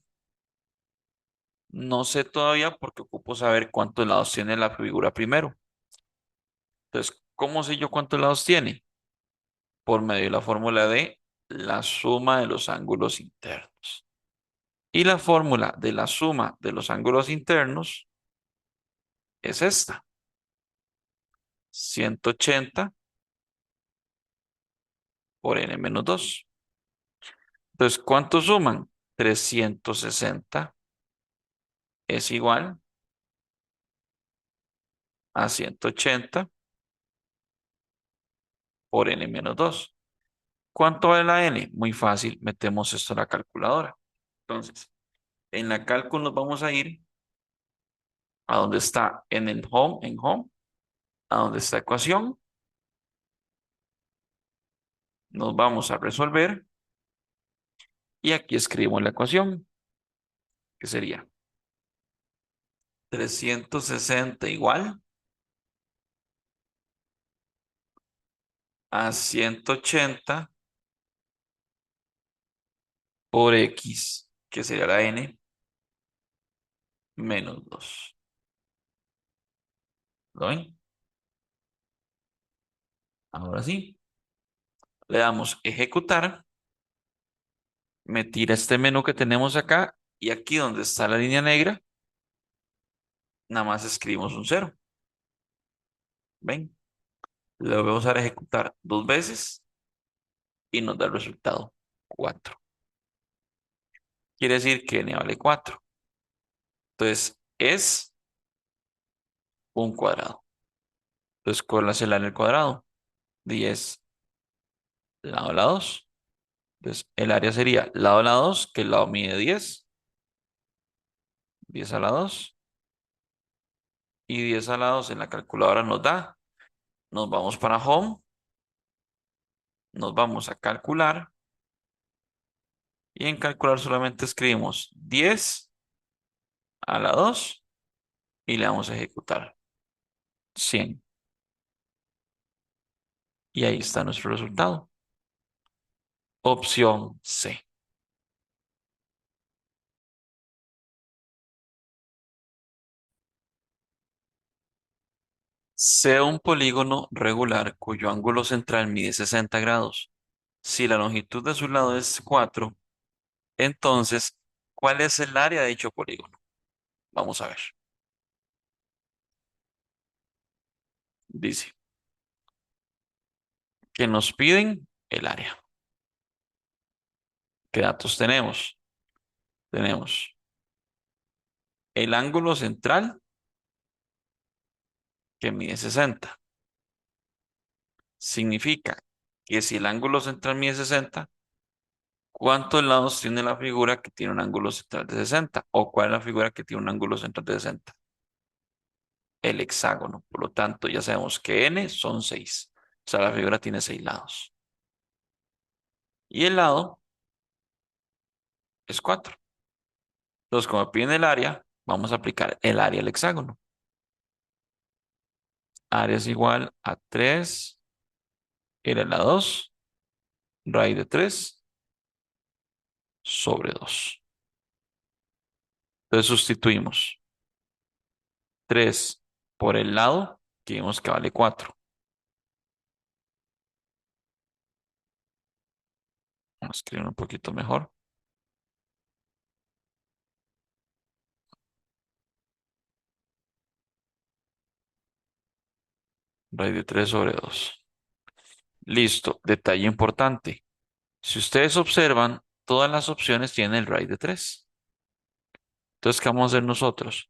No sé todavía porque ocupo saber cuántos lados tiene la figura primero. Entonces, ¿cómo sé yo cuántos lados tiene? Por medio de la fórmula de la suma de los ángulos internos. Y la fórmula de la suma de los ángulos internos es esta. 180 por n menos 2. Entonces, ¿cuánto suman? 360 es igual a 180 por n menos 2. ¿Cuánto vale la n? Muy fácil, metemos esto en la calculadora. Entonces, en la cálculo nos vamos a ir a donde está en home, a donde está ecuación, nos vamos a resolver y aquí escribimos la ecuación, que sería 360 igual a 180 por x, que sería la n, menos 2. ¿Lo ven? Ahora sí, le damos ejecutar, me tira este menú que tenemos acá y aquí donde está la línea negra, nada más escribimos un cero. ¿Ven? Le vamos a dar a ejecutar dos veces y nos da el resultado 4. Quiere decir que n vale 4. Entonces es un cuadrado. Entonces, ¿cuál es el área al cuadrado? 10 lado a la 2. Entonces, el área sería lado a la 2, que el lado mide 10. 10 a la 2. Y 10 a la 2 en la calculadora nos da. Nos vamos para home. Nos vamos a calcular. Y en calcular solamente escribimos 10 a la 2 y le damos a ejecutar 100. Y ahí está nuestro resultado. Opción C. Sea un polígono regular cuyo ángulo central mide 60 grados. Si la longitud de su lado es 4, entonces, ¿cuál es el área de dicho polígono? Vamos a ver. Dice que nos piden el área. ¿Qué datos tenemos? Tenemos el ángulo central que mide 60. Significa que si el ángulo central mide 60, ¿cuántos lados tiene la figura que tiene un ángulo central de 60? ¿O cuál es la figura que tiene un ángulo central de 60? El hexágono. Por lo tanto, ya sabemos que n son 6. O sea, la figura tiene 6 lados. Y el lado es 4. Entonces, como piden el área, vamos a aplicar el área al hexágono. Área es igual a 3 elevado a la 2 raíz de 3 sobre 2. Entonces sustituimos 3 por el lado, que vimos que vale 4. Vamos a escribir un poquito mejor. Raíz de 3 sobre 2. Listo. Detalle importante. Si ustedes observan, todas las opciones tienen el raíz de 3. Entonces, ¿qué vamos a hacer nosotros?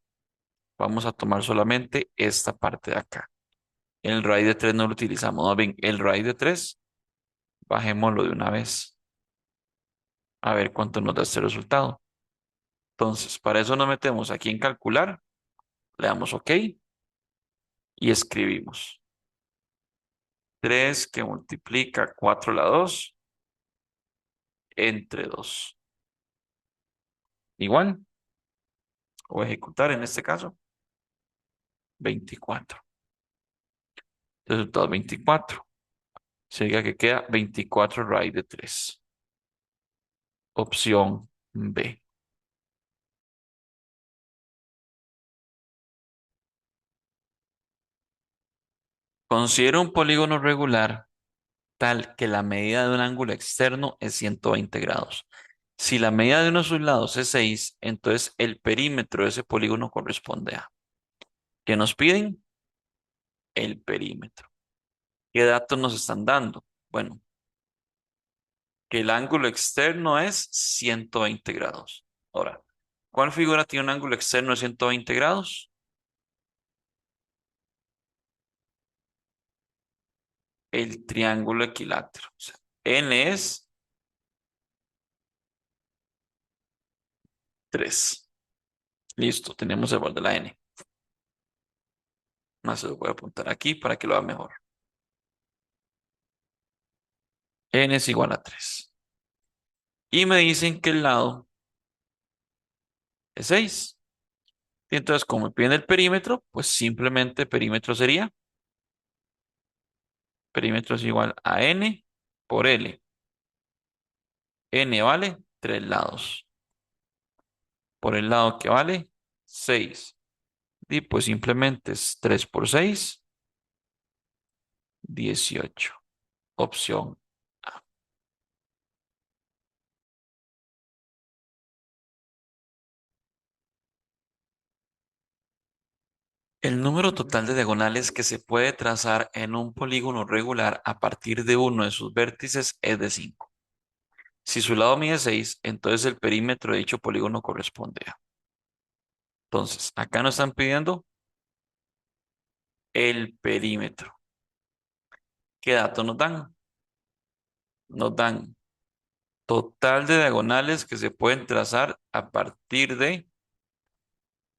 Vamos a tomar solamente esta parte de acá. El raíz de 3 no lo utilizamos. No, bien, el raíz de 3, bajémoslo de una vez. A ver cuánto nos da este resultado. Entonces, para eso nos metemos aquí en calcular, le damos OK y escribimos 3 que multiplica 4 a la 2 entre 2. Igual, o ejecutar en este caso, 24. Resultado 24. Sería que queda 24 raíz de 3. Opción B. Considera un polígono regular tal que la medida de un ángulo externo es 120 grados. Si la medida de uno de sus lados es 6, entonces el perímetro de ese polígono corresponde a. ¿Qué nos piden? El perímetro. ¿Qué datos nos están dando? Bueno, que el ángulo externo es 120 grados. Ahora, ¿cuál figura tiene un ángulo externo de 120 grados? El triángulo equilátero. O sea, N es 3. Listo, tenemos el valor de la N. Más se lo voy a apuntar aquí para que lo vea mejor. N es igual a 3. Y me dicen que el lado es 6. Y entonces, como me piden el perímetro, pues simplemente perímetro sería, perímetro es igual a N por L. N vale 3 lados. Por el lado que vale 6. Y pues simplemente es 3 por 6, 18. Opción A. El número total de diagonales que se puede trazar en un polígono regular a partir de uno de sus vértices es de 5. Si su lado mide 6, entonces el perímetro de dicho polígono corresponde a. Entonces, acá nos están pidiendo el perímetro. ¿Qué datos nos dan? Nos dan total de diagonales que se pueden trazar a partir de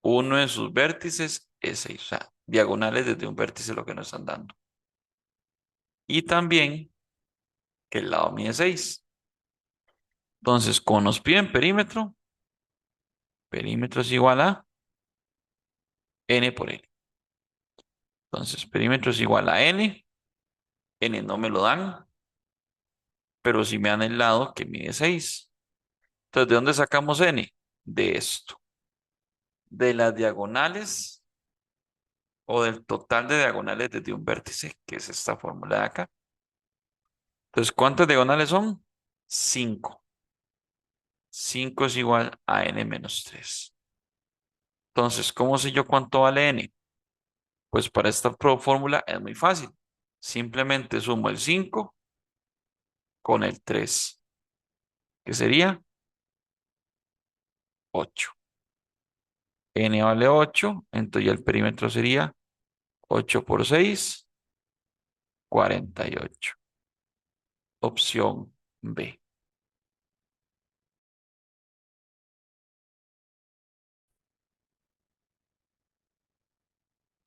uno de sus vértices es 6. O sea, diagonales desde un vértice lo que nos están dando. Y también que el lado mide 6. Entonces, como nos piden perímetro, perímetro es igual a n por n. Entonces, perímetro es igual a n. N no me lo dan, pero sí me dan el lado que mide 6. Entonces, ¿de dónde sacamos n? De esto. De las diagonales o del total de diagonales desde un vértice, que es esta fórmula de acá. Entonces, ¿cuántas diagonales son? 5. 5 es igual a n menos 3. Entonces, ¿cómo sé yo cuánto vale n? Pues para esta fórmula es muy fácil. Simplemente sumo el 5 con el 3, que sería 8. N vale 8, entonces ya el perímetro sería 8 por 6, 48. Opción B.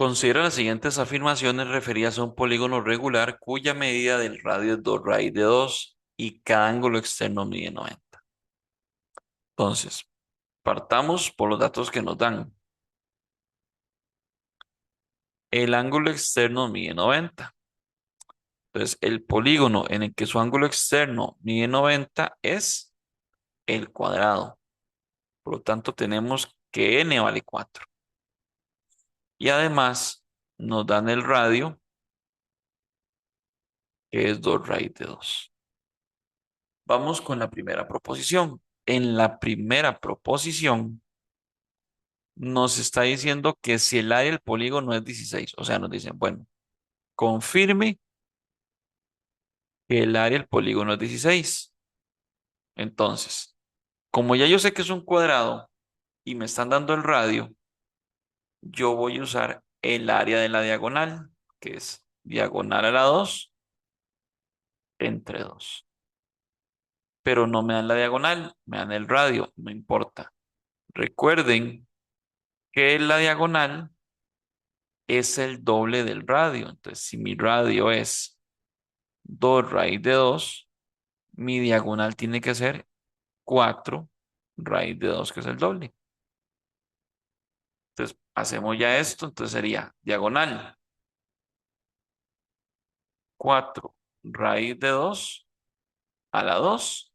Considera las siguientes afirmaciones referidas a un polígono regular cuya medida del radio es 2 raíz de 2 y cada ángulo externo mide 90. Entonces, partamos por los datos que nos dan. El ángulo externo mide 90. Entonces, el polígono en el que su ángulo externo mide 90 es el cuadrado. Por lo tanto, tenemos que n vale 4. Y además, nos dan el radio, que es 2 raíz de 2. Vamos con la primera proposición. En la primera proposición nos está diciendo que si el área del polígono es 16, o sea, nos dicen, bueno, confirme que el área del polígono es 16. Entonces, como ya yo sé que es un cuadrado y me están dando el radio, yo voy a usar el área de la diagonal, que es diagonal a la 2 entre 2. Pero no me dan la diagonal, me dan el radio, no importa. Recuerden que la diagonal es el doble del radio. Entonces, si mi radio es 2 raíz de 2, mi diagonal tiene que ser 4 raíz de 2, que es el doble. Entonces, hacemos ya esto, entonces sería diagonal 4 raíz de 2 a la 2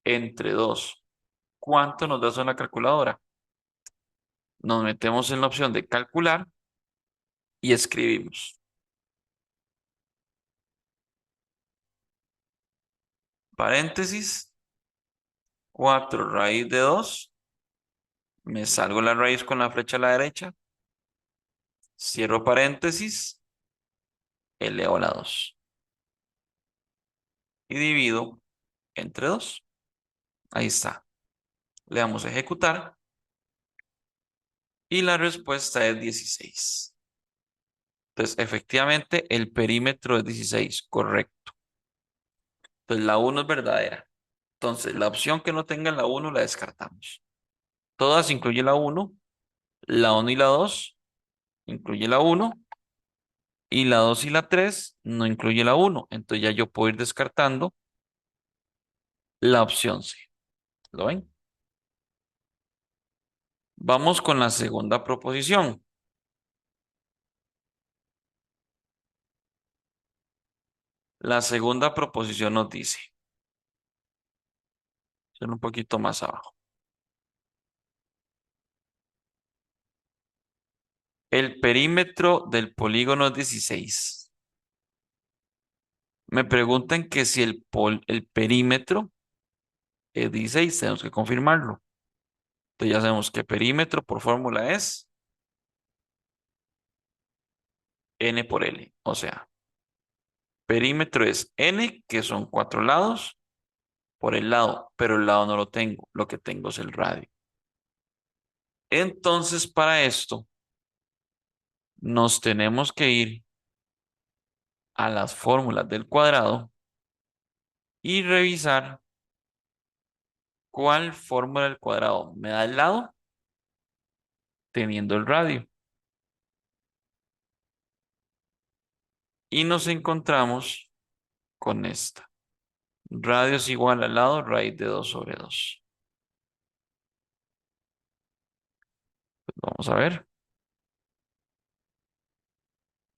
entre 2. ¿Cuánto nos da eso en la calculadora? Nos metemos en la opción de calcular y escribimos paréntesis 4 raíz de 2. Me salgo la raíz con la flecha a la derecha. Cierro paréntesis, elevo a la 2 y divido entre 2. Ahí está. Le damos a ejecutar y la respuesta es 16. Entonces, efectivamente, el perímetro es 16, correcto. Entonces, la uno es verdadera. Entonces, la opción que no tenga la uno la descartamos. Todas incluye la uno y la 2 incluye la uno y la 2 y la 3 no incluye la uno. Entonces, ya yo puedo ir descartando la opción C. ¿Lo ven? Vamos con la segunda proposición. La segunda proposición nos dice, son un poquito más abajo. El perímetro del polígono es 16. Me preguntan que si el perímetro es 16, tenemos que confirmarlo. Entonces ya sabemos que perímetro por fórmula es n por L. O sea, perímetro es n, que son 4 lados, por el lado, pero el lado no lo tengo. Lo que tengo es el radio. Entonces, para esto, nos tenemos que ir a las fórmulas del cuadrado y revisar cuál fórmula del cuadrado me da el lado teniendo el radio. Y nos encontramos con esta. Radio es igual al lado raíz de 2 sobre 2. Vamos a ver.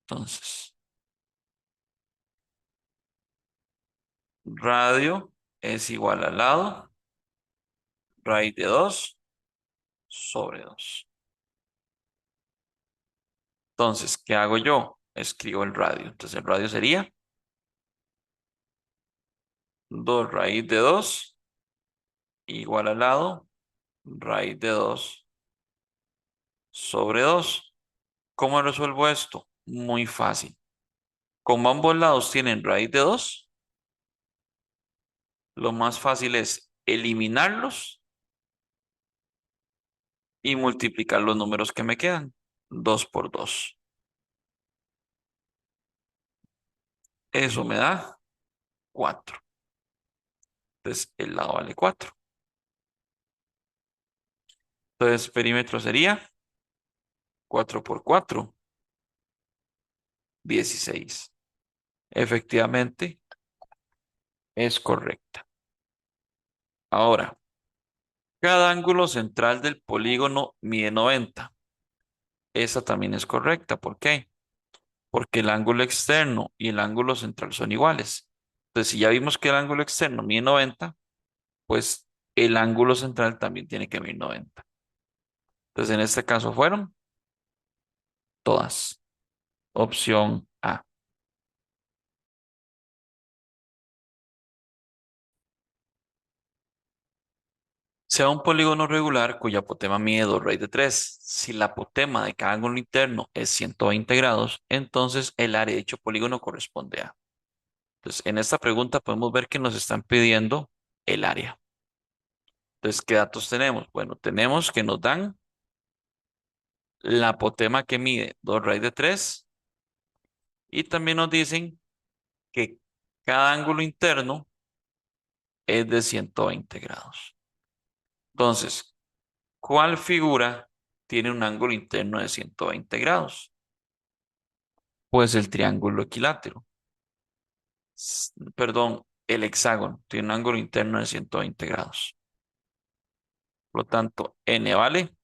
Entonces, radio es igual al lado raíz de 2 sobre 2. Entonces, ¿qué hago yo? Escribo el radio. Entonces, el radio sería 2 raíz de 2 igual al lado raíz de 2 sobre 2. ¿Cómo resuelvo esto? Muy fácil. Como ambos lados tienen raíz de 2, lo más fácil es eliminarlos y multiplicar los números que me quedan. 2 por 2. Eso me da 4. Entonces, el lado vale 4. Entonces, perímetro sería 4 por 4, 16. Efectivamente, es correcta. Ahora, cada ángulo central del polígono mide 90. Esa también es correcta. ¿Por qué? Porque el ángulo externo y el ángulo central son iguales. Entonces, si ya vimos que el ángulo externo mide 90, pues el ángulo central también tiene que medir 90. Entonces, en este caso fueron todas. Opción A. Sea un polígono regular cuya apotema mide 2 raíz de 3. Si la apotema de cada ángulo interno es 120 grados, entonces el área de dicho polígono corresponde a. Entonces, en esta pregunta podemos ver que nos están pidiendo el área. Entonces, ¿qué datos tenemos? Bueno, tenemos que nos dan la apotema que mide 2 raíz de 3 y también nos dicen que cada ángulo interno es de 120 grados. Entonces, ¿cuál figura tiene un ángulo interno de 120 grados? Pues el triángulo equilátero. Perdón, el hexágono tiene un ángulo interno de 120 grados. Por lo tanto, n vale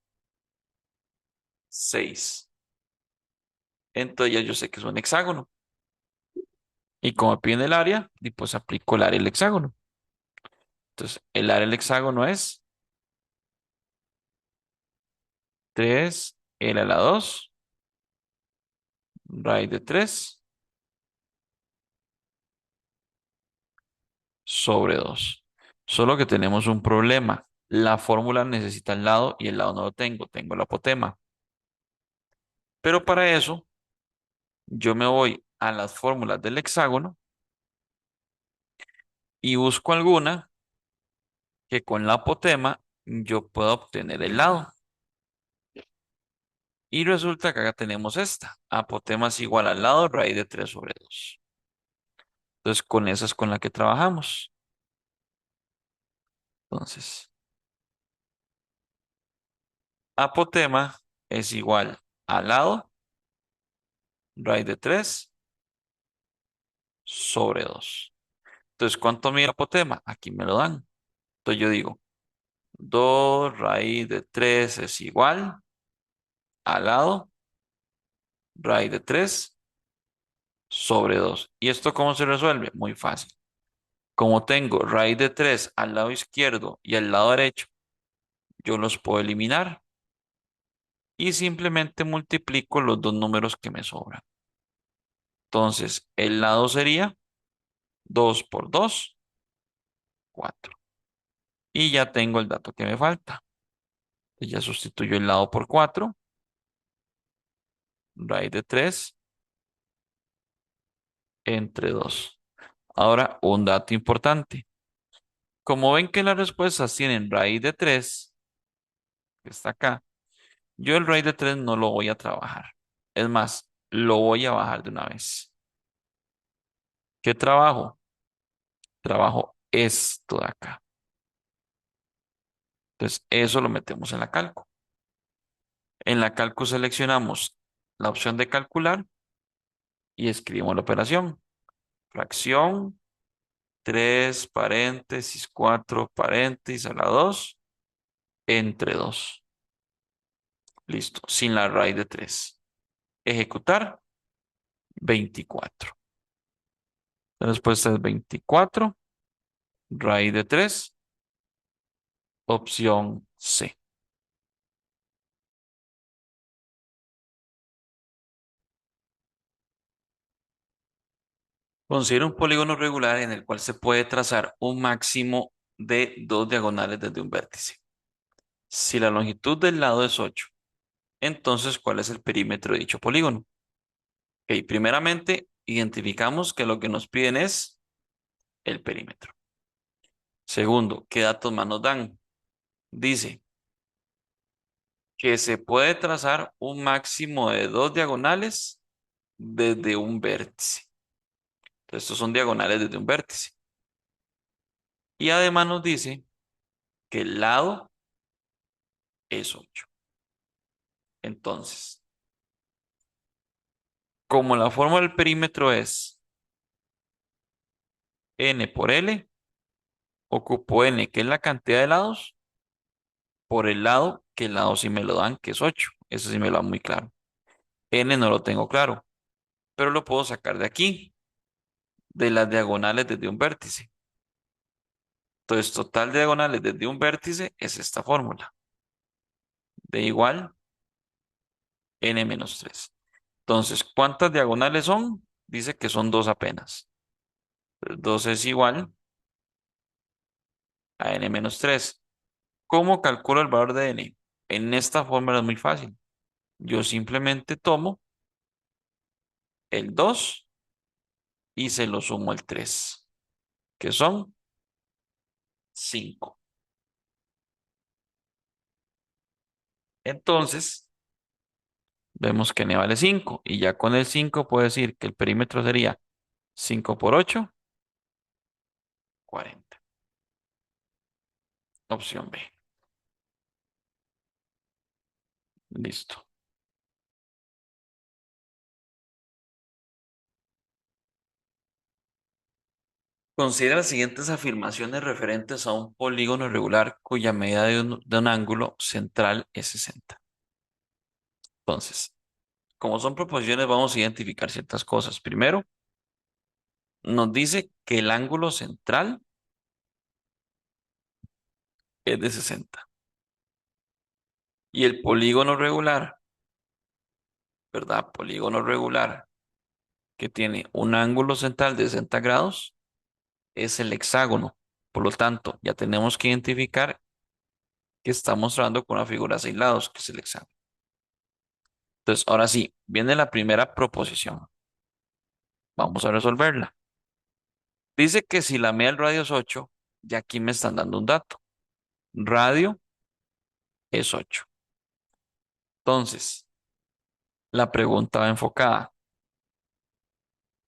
6. Entonces ya yo sé que es un hexágono. Y como pide el área, y pues aplico el área del hexágono. Entonces, el área del hexágono es 3 L a la 2 raíz de 3 sobre 2. Solo que tenemos un problema. La fórmula necesita el lado y el lado no lo tengo. Tengo el apotema. Pero para eso, yo me voy a las fórmulas del hexágono y busco alguna que con la apotema yo pueda obtener el lado. Y resulta que acá tenemos esta. Apotema es igual al lado raíz de 3 sobre 2. Entonces, con esa es con la que trabajamos. Entonces, apotema es igual al lado raíz de 3 sobre 2. Entonces, ¿cuánto mide apotema? Aquí me lo dan. Entonces yo digo, 2 raíz de 3 es igual al lado raíz de 3 sobre 2. ¿Y esto cómo se resuelve? Muy fácil. Como tengo raíz de 3 al lado izquierdo y al lado derecho, yo los puedo eliminar y simplemente multiplico los dos números que me sobran. Entonces, el lado sería 2 por 2, 4. Y ya tengo el dato que me falta. Ya sustituyo el lado por 4, raíz de 3 entre 2. Ahora, un dato importante. Como ven que las respuestas tienen raíz de 3, que está acá, yo el raíz de 3 no lo voy a trabajar. Es más, lo voy a bajar de una vez. ¿Qué trabajo? Trabajo esto de acá. Entonces, eso lo metemos en la calco. En la calco seleccionamos la opción de calcular y escribimos la operación. Fracción, 3 paréntesis, 4 paréntesis a la 2 entre 2. Listo, sin la raíz de 3. Ejecutar, 24. La respuesta es 24, raíz de 3, opción C. Considera un polígono regular en el cual se puede trazar un máximo de dos diagonales desde un vértice. Si la longitud del lado es 8, entonces, ¿cuál es el perímetro de dicho polígono? Ok, primeramente, identificamos que lo que nos piden es el perímetro. Segundo, ¿qué datos más nos dan? Dice que se puede trazar un máximo de dos diagonales desde un vértice. Entonces, estos son diagonales desde un vértice. Y además nos dice que el lado es 8. Entonces, como la forma del perímetro es n por L, ocupo n, que es la cantidad de lados, por el lado, que el lado sí me lo dan, que es 8. Eso sí me lo dan muy claro. N no lo tengo claro, pero lo puedo sacar de aquí, de las diagonales desde un vértice. Entonces, total de diagonales desde un vértice es esta fórmula, de igual n menos 3. Entonces, ¿cuántas diagonales son? Dice que son dos apenas. Entonces, 2 es igual a n menos 3. ¿Cómo calculo el valor de n? En esta fórmula es muy fácil. Yo simplemente tomo el 2 y se lo sumo al 3, que son 5. Entonces, vemos que n vale 5 y ya con el 5 puedo decir que el perímetro sería 5 por 8, 40. Opción B. Listo. Considera las siguientes afirmaciones referentes a un polígono irregular cuya medida de un ángulo central es 60. Entonces, como son proposiciones, vamos a identificar ciertas cosas. Primero, nos dice que el ángulo central es de 60 y el polígono regular, ¿verdad? Polígono regular que tiene un ángulo central de 60 grados es el hexágono. Por lo tanto, ya tenemos que identificar que está mostrando con una figura a 6 lados, que es el hexágono. Entonces, ahora sí, viene la primera proposición. Vamos a resolverla. Dice que si la media del radio es 8, ya aquí me están dando un dato. Radio es 8. Entonces, La pregunta va enfocada.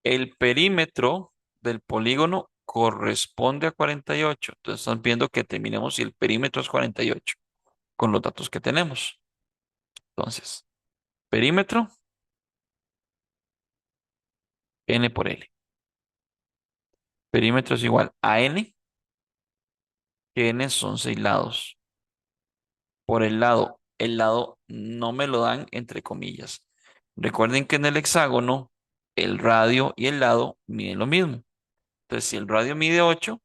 El perímetro del polígono corresponde a 48. Entonces están viendo que terminemos si el perímetro es 48 con los datos que tenemos. Entonces, perímetro, n por L. Perímetro es igual a n, que n son 6 lados. Por el lado no me lo dan entre comillas. Recuerden que en el hexágono el radio y el lado miden lo mismo. Entonces, si el radio mide 8,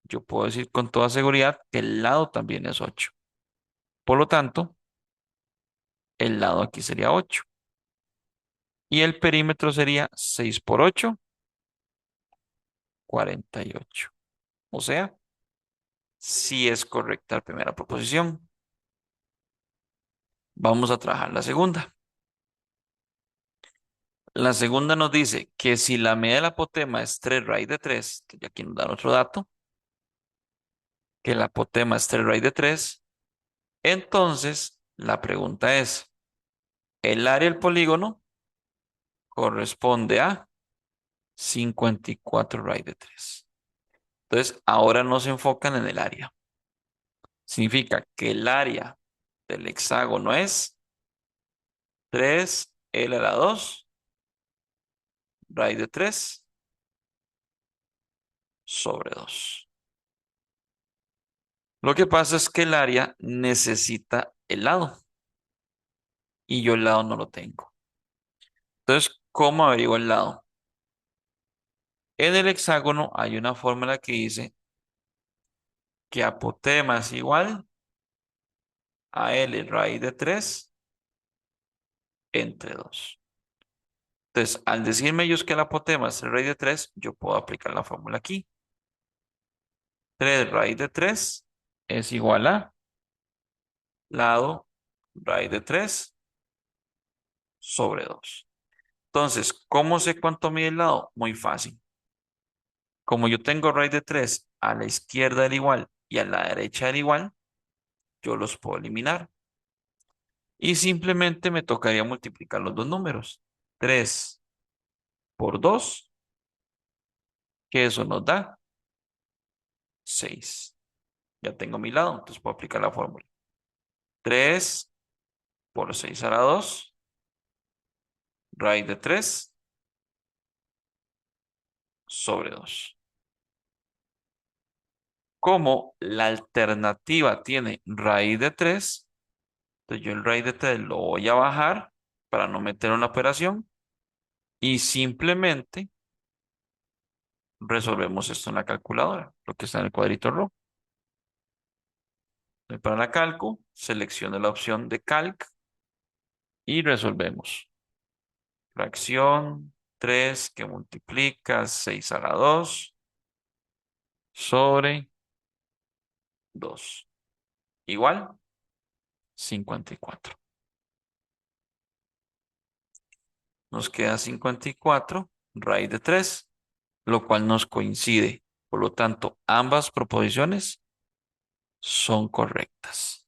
yo puedo decir con toda seguridad que el lado también es 8. Por lo tanto, el lado aquí sería 8. Y el perímetro sería 6 por 8, 48. O sea, si es correcta la primera proposición. Vamos a trabajar la segunda. La segunda nos dice que si la medida del apotema es 3 raíz de 3, y aquí nos dan otro dato, que el apotema es 3 raíz de 3, entonces la pregunta es, ¿el área del polígono corresponde a 54 raíz de 3? Entonces, ahora no se enfocan en el área. Significa que el área del hexágono es 3L a la 2 raíz de 3 sobre 2. Lo que pasa es que el área necesita el lado y yo el lado no lo tengo. Entonces, ¿cómo averiguo el lado? En el hexágono hay una fórmula que dice que apotema es igual a L raíz de 3 entre 2. Entonces, al decirme ellos que el apotema es 3 raíz de 3, yo puedo aplicar la fórmula aquí. 3 raíz de 3 es igual a lado raíz de 3 sobre 2. Entonces, ¿cómo sé cuánto mide el lado? Muy fácil. Como yo tengo raíz de 3 a la izquierda del igual y a la derecha del igual, yo los puedo eliminar. Y simplemente me tocaría multiplicar los dos números. 3 por 2, que eso nos da 6. Ya tengo mi lado, entonces puedo aplicar la fórmula. 3 por 6 a la 2, raíz de 3 sobre 2. Como la alternativa tiene raíz de 3, entonces yo el raíz de 3 lo voy a bajar para no meter una operación y simplemente resolvemos esto en la calculadora, lo que está en el cuadrito rojo. Voy para la calco, selecciono la opción de calc y resolvemos. Fracción 3 que multiplica 6 a la 2 sobre 2. Igual 54. Nos queda 54 raíz de 3, lo cual nos coincide. Por lo tanto, ambas proposiciones son correctas.